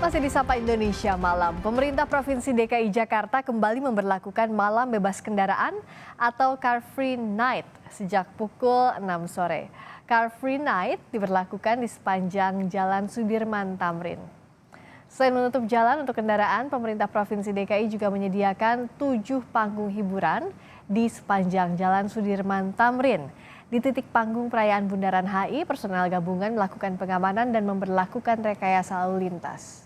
Masih di Sapa Indonesia Malam, pemerintah Provinsi DKI Jakarta kembali memberlakukan malam bebas kendaraan atau Car Free Night sejak pukul 6 sore. Car Free Night diberlakukan di sepanjang Jalan Sudirman Tamrin. Selain menutup jalan untuk kendaraan, pemerintah Provinsi DKI juga menyediakan 7 panggung hiburan di sepanjang Jalan Sudirman Tamrin. Di titik panggung perayaan Bundaran HI, personel gabungan melakukan pengamanan dan memberlakukan rekayasa lalu lintas.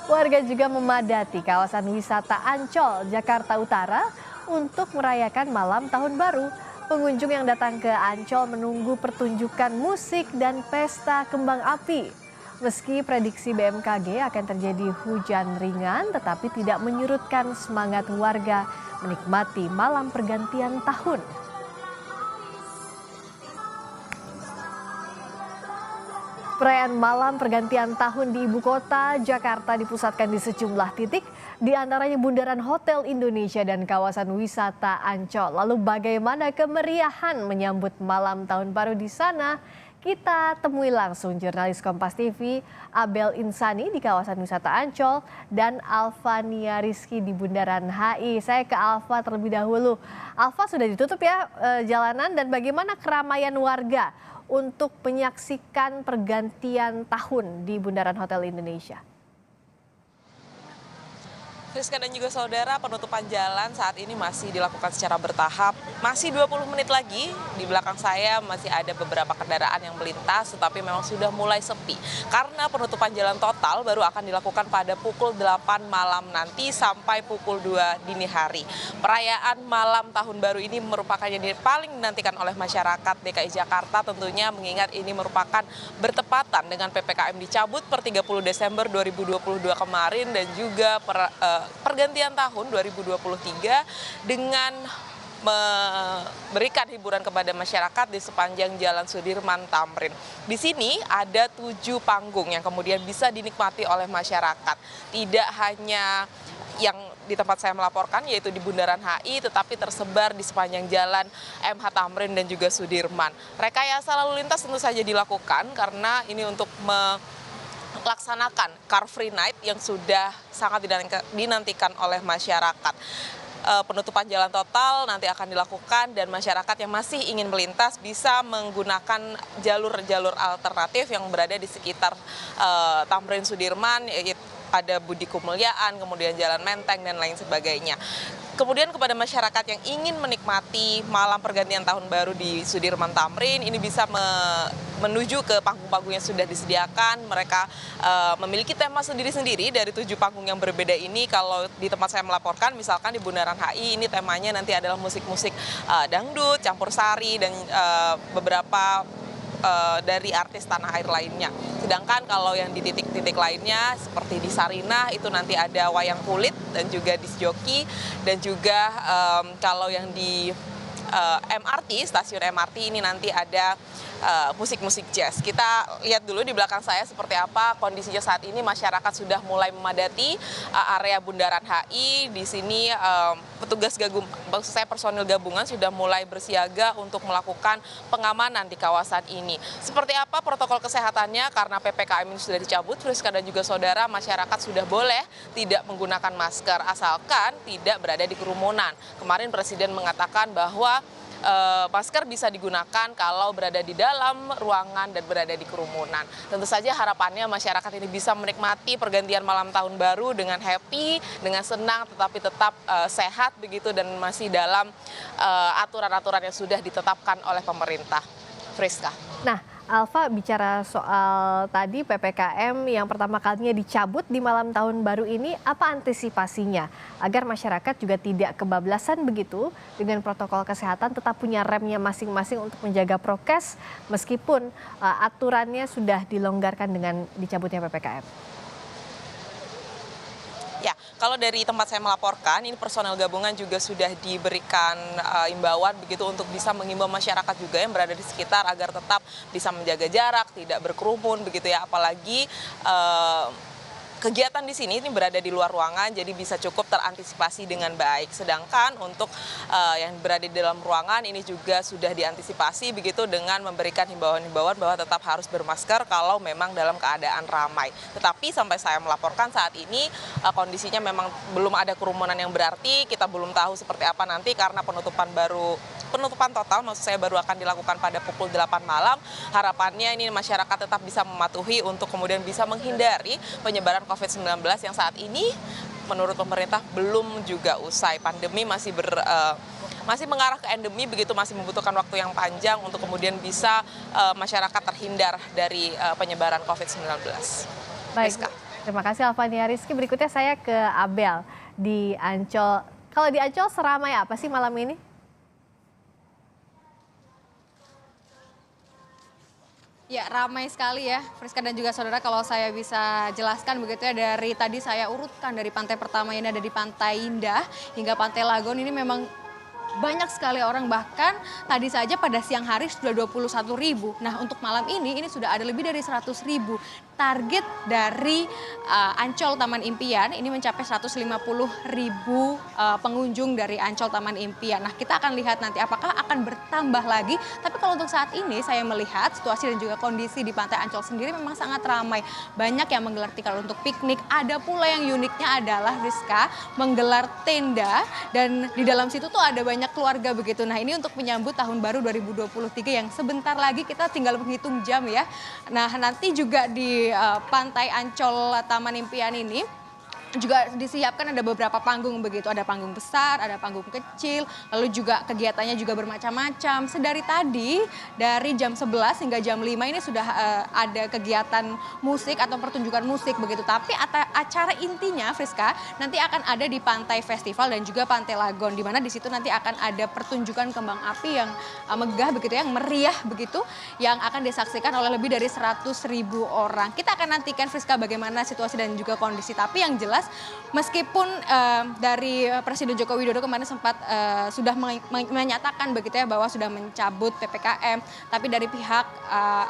Warga juga memadati kawasan wisata Ancol, Jakarta Utara untuk merayakan malam tahun baru. Pengunjung yang datang ke Ancol menunggu pertunjukan musik dan pesta kembang api. Meski prediksi BMKG akan terjadi hujan ringan, tetapi tidak menyurutkan semangat warga menikmati malam pergantian tahun. Perayaan malam pergantian tahun di ibu kota Jakarta dipusatkan di sejumlah titik, di antaranya Bundaran Hotel Indonesia dan kawasan wisata Ancol. Lalu bagaimana kemeriahan menyambut malam tahun baru di sana? Kita temui langsung jurnalis Kompas TV Abel Insani di kawasan wisata Ancol dan Alfania Rizky di Bundaran HI. Saya ke Alfa terlebih dahulu. Alfa, sudah ditutup ya jalanan, dan bagaimana keramaian warga untuk menyaksikan pergantian tahun di Bundaran Hotel Indonesia? Rizka dan juga saudara, penutupan jalan saat ini masih dilakukan secara bertahap. Masih 20 menit lagi, di belakang saya masih ada beberapa kendaraan yang melintas, tetapi memang sudah mulai sepi. Karena penutupan jalan total baru akan dilakukan pada pukul 8 malam nanti sampai pukul 2 dini hari. Perayaan malam tahun baru ini merupakan yang paling dinantikan oleh masyarakat DKI Jakarta, tentunya mengingat ini merupakan bertepatan dengan PPKM dicabut per 30 Desember 2022 kemarin dan juga pergantian tahun 2023 dengan memberikan hiburan kepada masyarakat di sepanjang Jalan Sudirman Tamrin. Di sini ada 7 panggung yang kemudian bisa dinikmati oleh masyarakat. Tidak hanya yang di tempat saya melaporkan, yaitu di Bundaran HI, tetapi tersebar di sepanjang Jalan MH Tamrin dan juga Sudirman. Rekayasa lalu lintas tentu saja dilakukan karena ini untuk melaksanakan Car Free Night yang sudah sangat dinantikan oleh masyarakat. Penutupan jalan total nanti akan dilakukan dan masyarakat yang masih ingin melintas bisa menggunakan jalur-jalur alternatif yang berada di sekitar Tamrin Sudirman, yaitu ada Budi Kemuliaan, kemudian Jalan Menteng dan lain sebagainya. Kemudian kepada masyarakat yang ingin menikmati malam pergantian tahun baru di Sudirman Tamrin, ini bisa menuju ke panggung-panggung yang sudah disediakan. Mereka memiliki tema sendiri-sendiri dari 7 panggung yang berbeda ini. Kalau di tempat saya melaporkan, misalkan di Bundaran HI, ini temanya nanti adalah musik-musik dangdut, campur sari, dan beberapa dari artis tanah air lainnya. Sedangkan kalau yang di titik-titik lainnya seperti di Sarinah itu nanti ada wayang kulit dan juga disc joki, dan juga kalau yang di MRT, stasiun MRT ini nanti ada musik-musik jazz. Kita lihat dulu di belakang saya seperti apa kondisinya saat ini. Masyarakat sudah mulai memadati area Bundaran HI. Di sini petugas maksud saya personil gabungan sudah mulai bersiaga untuk melakukan pengamanan di kawasan ini. Seperti apa protokol kesehatannya? Karena PPKM ini sudah dicabut, Friska dan juga saudara, masyarakat sudah boleh tidak menggunakan masker asalkan tidak berada di kerumunan. Kemarin Presiden mengatakan bahwa masker bisa digunakan kalau berada di dalam ruangan dan berada di kerumunan. Tentu saja harapannya masyarakat ini bisa menikmati pergantian malam tahun baru dengan happy, dengan senang, tetapi tetap sehat begitu dan masih dalam aturan-aturan yang sudah ditetapkan oleh pemerintah. Friska. Nah, Alfa, bicara soal tadi PPKM yang pertama kalinya dicabut di malam tahun baru ini, apa antisipasinya agar masyarakat juga tidak kebablasan begitu dengan protokol kesehatan, tetap punya remnya masing-masing untuk menjaga prokes meskipun aturannya sudah dilonggarkan dengan dicabutnya PPKM? Ya, kalau dari tempat saya melaporkan, ini personel gabungan juga sudah diberikan imbauan begitu untuk bisa mengimbau masyarakat juga yang berada di sekitar agar tetap bisa menjaga jarak, tidak berkerumun begitu ya. Apalagi kegiatan di sini ini berada di luar ruangan, jadi bisa cukup terantisipasi dengan baik. Sedangkan untuk yang berada di dalam ruangan ini juga sudah diantisipasi begitu dengan memberikan himbauan-himbauan bahwa tetap harus bermasker kalau memang dalam keadaan ramai. Tetapi sampai saya melaporkan saat ini kondisinya memang belum ada kerumunan yang berarti. Kita belum tahu seperti apa nanti karena penutupan total maksud saya baru akan dilakukan pada pukul 8 malam. Harapannya ini masyarakat tetap bisa mematuhi untuk kemudian bisa menghindari penyebaran COVID-19 yang saat ini menurut pemerintah belum juga usai. Pandemi masih mengarah ke endemi, begitu masih membutuhkan waktu yang panjang untuk kemudian bisa masyarakat terhindar dari penyebaran COVID-19. Baik, terima kasih Alfania Rizky. Berikutnya saya ke Abel di Ancol. Kalau di Ancol seramai apa sih malam ini? Ya, ramai sekali ya, Friska dan juga saudara, kalau saya bisa jelaskan begitu ya, dari tadi saya urutkan dari pantai pertama yang ada di Pantai Indah hingga Pantai Lagon ini memang banyak sekali orang, bahkan tadi saja pada siang hari sudah 21.000. Nah, untuk malam ini sudah ada lebih dari 100.000. Target dari Ancol Taman Impian ini mencapai 150.000 pengunjung dari Ancol Taman Impian. Nah, kita akan lihat nanti apakah akan bertambah lagi. Tapi kalau untuk saat ini saya melihat situasi dan juga kondisi di Pantai Ancol sendiri memang sangat ramai. Banyak yang menggelar tikar untuk piknik. Ada pula yang uniknya adalah Rizka menggelar tenda dan di dalam situ tuh ada banyak keluarga begitu. Nah, ini untuk menyambut tahun baru 2023 yang sebentar lagi kita tinggal menghitung jam ya. Nah, nanti juga di Pantai Ancol Taman Impian ini juga disiapkan ada beberapa panggung begitu, ada panggung besar, ada panggung kecil, lalu juga kegiatannya juga bermacam-macam. Sedari tadi dari jam 11 hingga jam 5 ini sudah ada kegiatan musik atau pertunjukan musik begitu. Tapi acara intinya Friska nanti akan ada di Pantai Festival dan juga Pantai Lagon, di mana di situ nanti akan ada pertunjukan kembang api yang megah begitu, yang meriah begitu, yang akan disaksikan oleh lebih dari 100.000 orang. Kita akan nantikan Friska bagaimana situasi dan juga kondisi. Tapi yang jelas meskipun dari Presiden Joko Widodo kemarin sempat sudah menyatakan begitu ya bahwa sudah mencabut PPKM, tapi dari pihak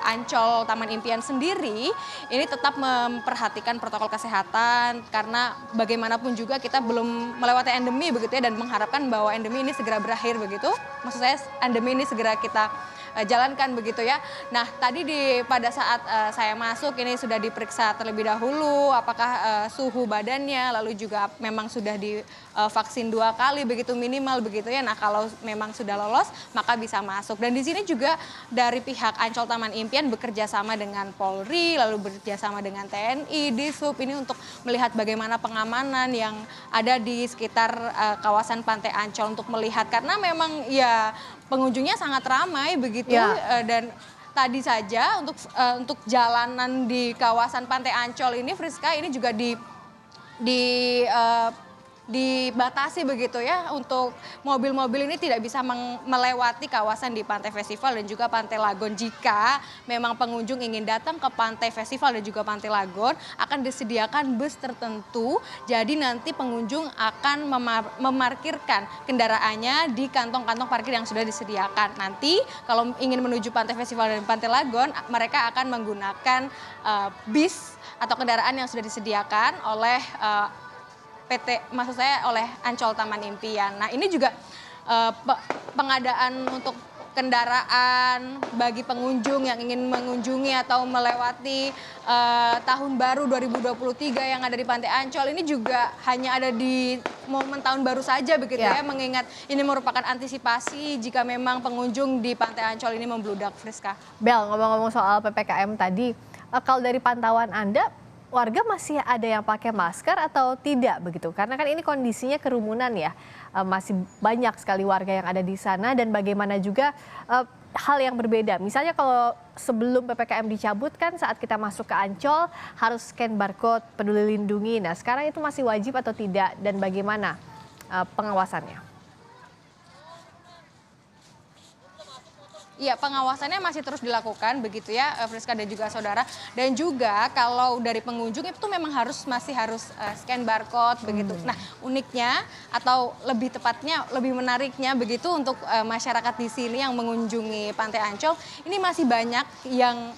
Ancol Taman Impian sendiri ini tetap memperhatikan protokol kesehatan karena bagaimanapun juga kita belum melewati endemi begitu ya, dan mengharapkan bahwa endemi ini segera berakhir begitu. Maksud saya endemi ini segera kita jalankan begitu ya. Nah, tadi pada saat saya masuk ini sudah diperiksa terlebih dahulu apakah suhu badannya, lalu juga memang sudah divaksin 2 kali begitu minimal begitu ya. Nah, kalau memang sudah lolos maka bisa masuk. Dan di sini juga dari pihak Ancol Taman Impian bekerja sama dengan Polri, lalu bekerja sama dengan TNI, Dishub ini untuk melihat bagaimana pengamanan yang ada di sekitar kawasan Pantai Ancol untuk melihat, karena memang ya pengunjungnya sangat ramai begitu ya. Dan tadi saja untuk jalanan di kawasan Pantai Ancol ini Friska ini juga dibatasi begitu ya, untuk mobil-mobil ini tidak bisa melewati kawasan di Pantai Festival dan juga Pantai Lagon. Jika memang pengunjung ingin datang ke Pantai Festival dan juga Pantai Lagon, akan disediakan bus tertentu, jadi nanti pengunjung akan memarkirkan kendaraannya di kantong-kantong parkir yang sudah disediakan. Nanti kalau ingin menuju Pantai Festival dan Pantai Lagon, mereka akan menggunakan bis atau kendaraan yang sudah disediakan oleh maksud saya oleh Ancol Taman Impian. Nah, ini juga pengadaan untuk kendaraan bagi pengunjung yang ingin mengunjungi atau melewati tahun baru 2023 yang ada di Pantai Ancol ini juga hanya ada di momen tahun baru saja begitu ya, mengingat ini merupakan antisipasi jika memang pengunjung di Pantai Ancol ini membludak, Friska. Bel, ngomong-ngomong soal PPKM tadi, kalau dari pantauan Anda, warga masih ada yang pakai masker atau tidak begitu? Karena kan ini kondisinya kerumunan ya, masih banyak sekali warga yang ada di sana, dan bagaimana juga hal yang berbeda. Misalnya kalau sebelum PPKM dicabut kan saat kita masuk ke Ancol harus scan barcode Peduli Lindungi. Nah, sekarang itu masih wajib atau tidak, dan bagaimana pengawasannya? Iya, pengawasannya masih terus dilakukan begitu ya, Friska dan juga saudara. Dan juga kalau dari pengunjung itu memang masih harus scan barcode begitu. Nah, uniknya atau lebih tepatnya, lebih menariknya begitu untuk masyarakat di sini yang mengunjungi Pantai Ancol, ini masih banyak yang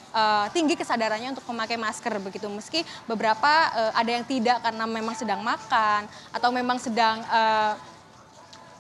tinggi kesadarannya untuk memakai masker begitu. Meski beberapa ada yang tidak karena memang sedang makan atau memang sedang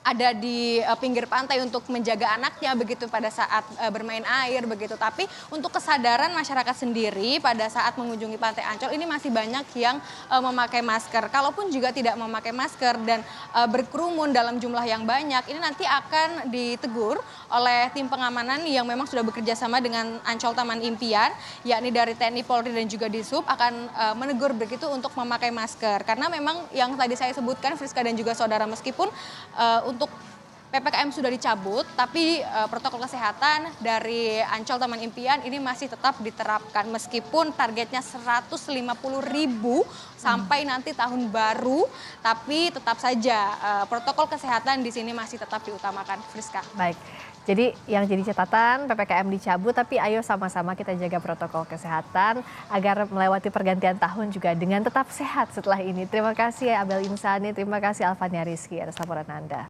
ada di pinggir pantai untuk menjaga anaknya begitu pada saat bermain air begitu. Tapi untuk kesadaran masyarakat sendiri pada saat mengunjungi Pantai Ancol ini masih banyak yang memakai masker. Kalaupun juga tidak memakai masker dan berkerumun dalam jumlah yang banyak, ini nanti akan ditegur oleh tim pengamanan yang memang sudah bekerja sama dengan Ancol Taman Impian, yakni dari TNI, Polri dan juga Disub akan menegur begitu untuk memakai masker. Karena memang yang tadi saya sebutkan, Friska dan juga saudara, meskipun untuk PPKM sudah dicabut, tapi protokol kesehatan dari Ancol Taman Impian ini masih tetap diterapkan meskipun targetnya 150.000 sampai nanti tahun baru, tapi tetap saja protokol kesehatan di sini masih tetap diutamakan, Friska. Baik, jadi yang jadi catatan PPKM dicabut, tapi ayo sama-sama kita jaga protokol kesehatan agar melewati pergantian tahun juga dengan tetap sehat setelah ini. Terima kasih Abel Insani, terima kasih Alvania Rizky atas laporan Anda.